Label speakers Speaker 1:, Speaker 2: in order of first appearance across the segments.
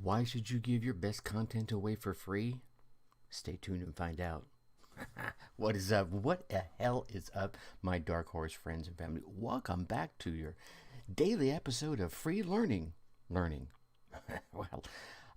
Speaker 1: Why should you give your best content away for free? Stay tuned and find out. What is up? What the hell is up, my Dark Horse friends and family? Welcome back to your daily episode of Free Learning. Well,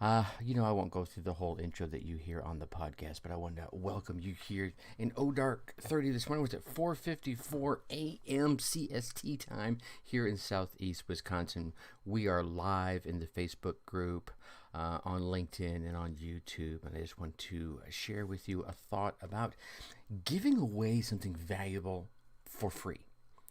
Speaker 1: I won't go through the whole intro that you hear on the podcast, but I want to welcome you here in Dark 30 this morning. Was at 4:54 a.m. CST time here in Southeast Wisconsin. We are live in the Facebook group, on LinkedIn, and on YouTube. And I just want to share with you a thought about giving away something valuable for free.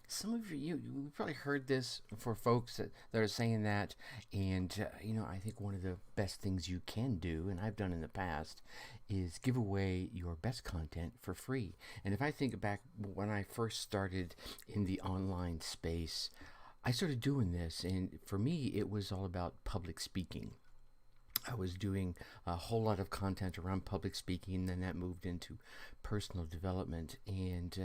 Speaker 1: Some of you probably heard this for folks that are saying that, and I think one of the best things you can do, and I've done in the past, is give away your best content for free. And if I think back when I first started in the online space, I started doing this, and for me it was all about public speaking. I was doing a whole lot of content around public speaking, and then that moved into personal development. And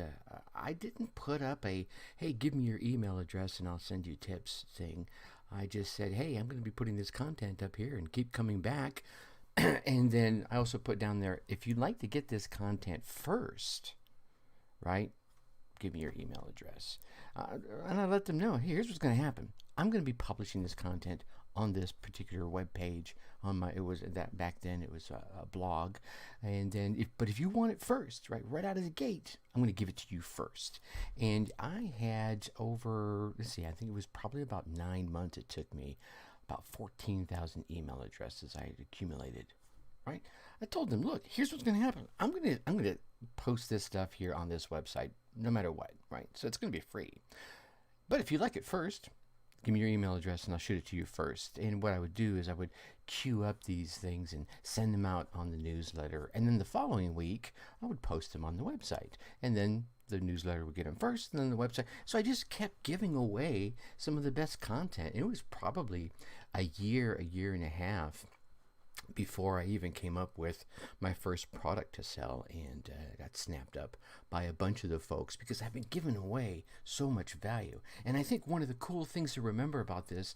Speaker 1: I didn't put up a, hey, give me your email address and I'll send you tips thing. I just said, hey, I'm going to be putting this content up here and keep coming back. And then I also put down there, if you'd like to get this content first, right, give me your email address. And I let them know, hey, here's what's going to happen. I'm going to be publishing this content on this particular web page on my, it was that back then it was a blog. And then but if you want it first, right out of the gate, I'm going to give it to you first. And I had over, let's see, I think it was probably about 9 months it took me, about 14,000 email addresses I had accumulated. Right? I told them, look, here's what's going to happen. I'm going to post this stuff here on this website no matter what, right? So it's going to be free. But if you like it first, give me your email address and I'll shoot it to you first. And what I would do is I would queue up these things and send them out on the newsletter. And then the following week, I would post them on the website. And then the newsletter would get them first, and then the website. So I just kept giving away some of the best content. It was probably a year and a half before I even came up with my first product to sell, and got snapped up by a bunch of the folks because I've been giving away so much value. And I think one of the cool things to remember about this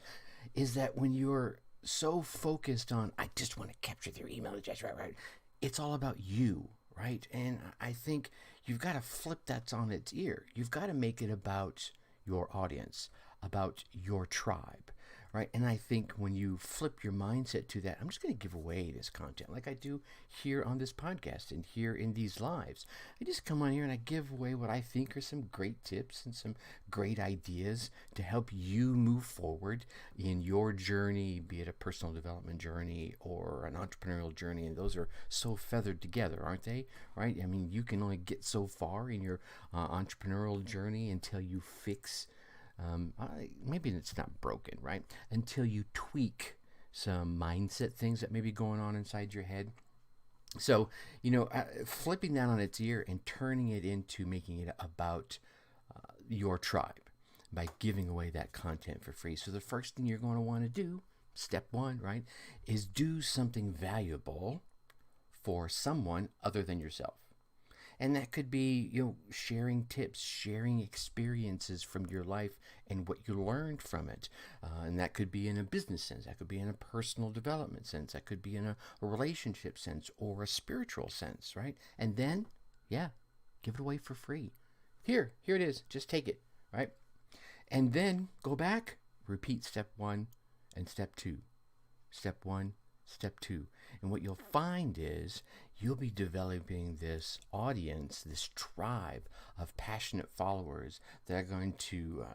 Speaker 1: is that when you're so focused on, I just want to capture their email address, right, it's all about you, right? And I think you've got to flip that on its ear. You've got to make it about your audience, about your tribe. Right. And I think when you flip your mindset to that, I'm just going to give away this content like I do here on this podcast and here in these lives. I just come on here and I give away what I think are some great tips and some great ideas to help you move forward in your journey, be it a personal development journey or an entrepreneurial journey. And those are so feathered together, aren't they? Right. I mean, you can only get so far in your entrepreneurial journey until you fix maybe it's not broken, right? Until you tweak some mindset things that may be going on inside your head. So, flipping that on its ear and turning it into making it about your tribe by giving away that content for free. So the first thing you're going to want to do, step one, right, is do something valuable for someone other than yourself. And that could be, sharing tips, sharing experiences from your life and what you learned from it. And that could be in a business sense. That could be in a personal development sense. That could be in a relationship sense or a spiritual sense, right? And then, give it away for free. Here it is. Just take it, right? And then go back, repeat step one and step two. Step one, step two. And what you'll find is you'll be developing this audience, this tribe of passionate followers that are going to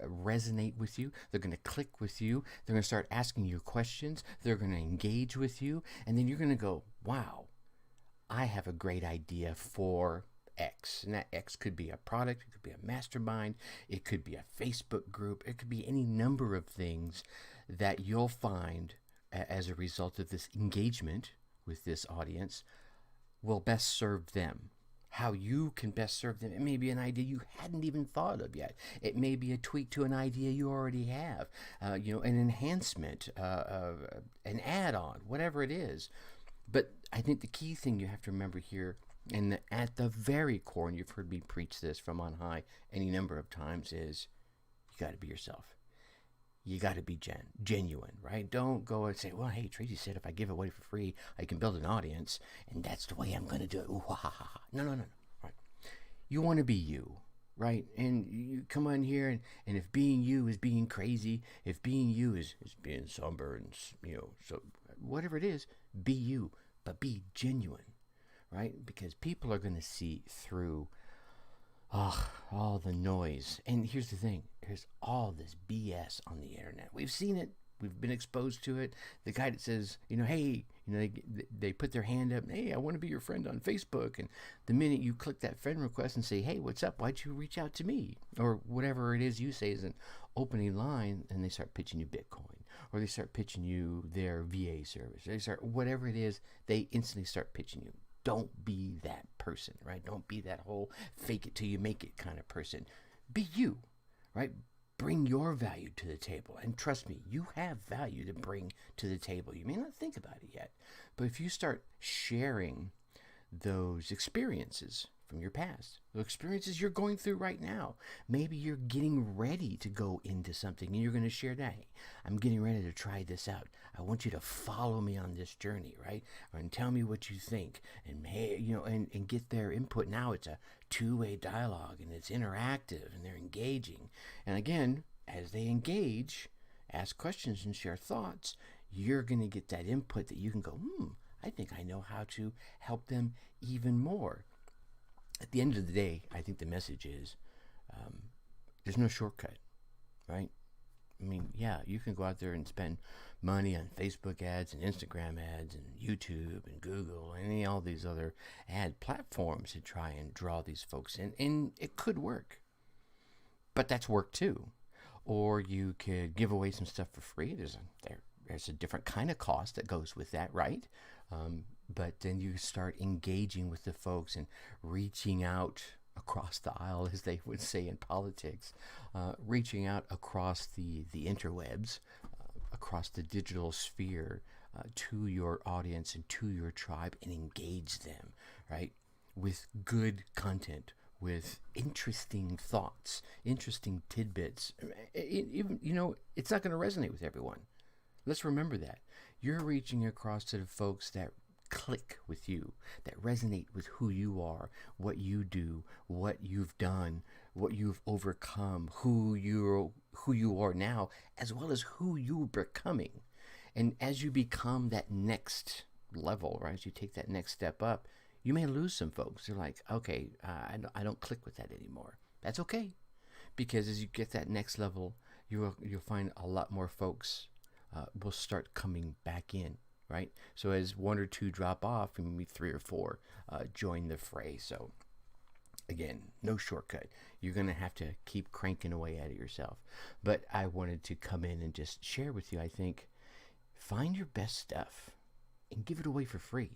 Speaker 1: resonate with you. They're going to click with you. They're going to start asking you questions. They're going to engage with you. And then you're going to go, wow, I have a great idea for X. And that X could be a product. It could be a mastermind. It could be a Facebook group. It could be any number of things that you'll find as a result of this engagement with this audience will best serve them. How you can best serve them. It may be an idea you hadn't even thought of yet. It may be a tweak to an idea you already have, an enhancement, an add-on, whatever it is. But I think the key thing you have to remember here, and at the very core, and you've heard me preach this from on high any number of times, is you got to be yourself. you got to be genuine, right? Don't go and say, well, hey, Tracy said if I give it away for free, I can build an audience, and that's the way I'm going to do it. Ooh, ha, ha, ha. No, no, no, no. Right? You want to be you, right? And you come on here, and if being you is being crazy, if being you is being somber and, so whatever it is, be you, but be genuine, right? Because people are going to see through all the noise. And here's the thing, there's all this BS on the internet. We've seen it. We've been exposed to it. The guy that says, hey, they put their hand up, hey, I want to be your friend on Facebook. And the minute you click that friend request and say, hey, what's up? Why'd you reach out to me? Or whatever it is you say is an opening line, and they start pitching you Bitcoin. Or they start pitching you their VA service. They start, whatever it is, they instantly start pitching you. Don't be that person, right? Don't be that whole fake it till you make it kind of person. Be you, right? Bring your value to the table. And trust me, you have value to bring to the table. You may not think about it yet, but if you start sharing those experiences from your past, the experiences you're going through right now, maybe you're getting ready to go into something and you're going to share that. Hey, I'm getting ready to try this out. I want you to follow me on this journey, right? And tell me what you think, and hey, and get their input. Now it's a two-way dialogue, and it's interactive, and they're engaging. And again, as they engage, ask questions and share thoughts, you're going to get that input that you can go, I think I know how to help them even more. At the end of the day, I think the message is there's no shortcut, right? I mean, yeah, you can go out there and spend money on Facebook ads and Instagram ads and YouTube and Google and all these other ad platforms to try and draw these folks in. And it could work, but that's work too. Or you could give away some stuff for free. There's a different kind of cost that goes with that, right? But then you start engaging with the folks and reaching out across the aisle, as they would say in politics, reaching out across the interwebs, across the digital sphere, to your audience and to your tribe, and engage them, right, with good content, with interesting thoughts, interesting tidbits. Even, it's not going to resonate with everyone. Let's remember that. You're reaching across to the folks that click with you, that resonate with who you are, what you do, what you've done, what you've overcome, who you are now, as well as who you're becoming. And as you become that next level, right, as you take that next step up, you may lose some folks. They're like, okay, I don't click with that anymore. That's okay, because as you get that next level, you'll find a lot more folks will start coming back in, right? So as one or two drop off, and maybe three or four join the fray. So again, no shortcut. You're going to have to keep cranking away at it yourself. But I wanted to come in and just share with you, I think, find your best stuff and give it away for free.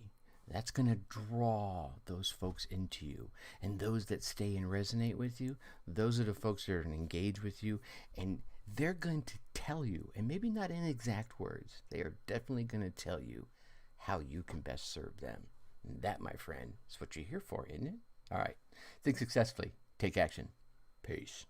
Speaker 1: That's going to draw those folks into you. And those that stay and resonate with you, those are the folks that are going to engage with you. And they're going to tell you, and maybe not in exact words, they are definitely going to tell you how you can best serve them. And that, my friend, is what you're here for, isn't it? All right. Think successfully. Take action. Peace.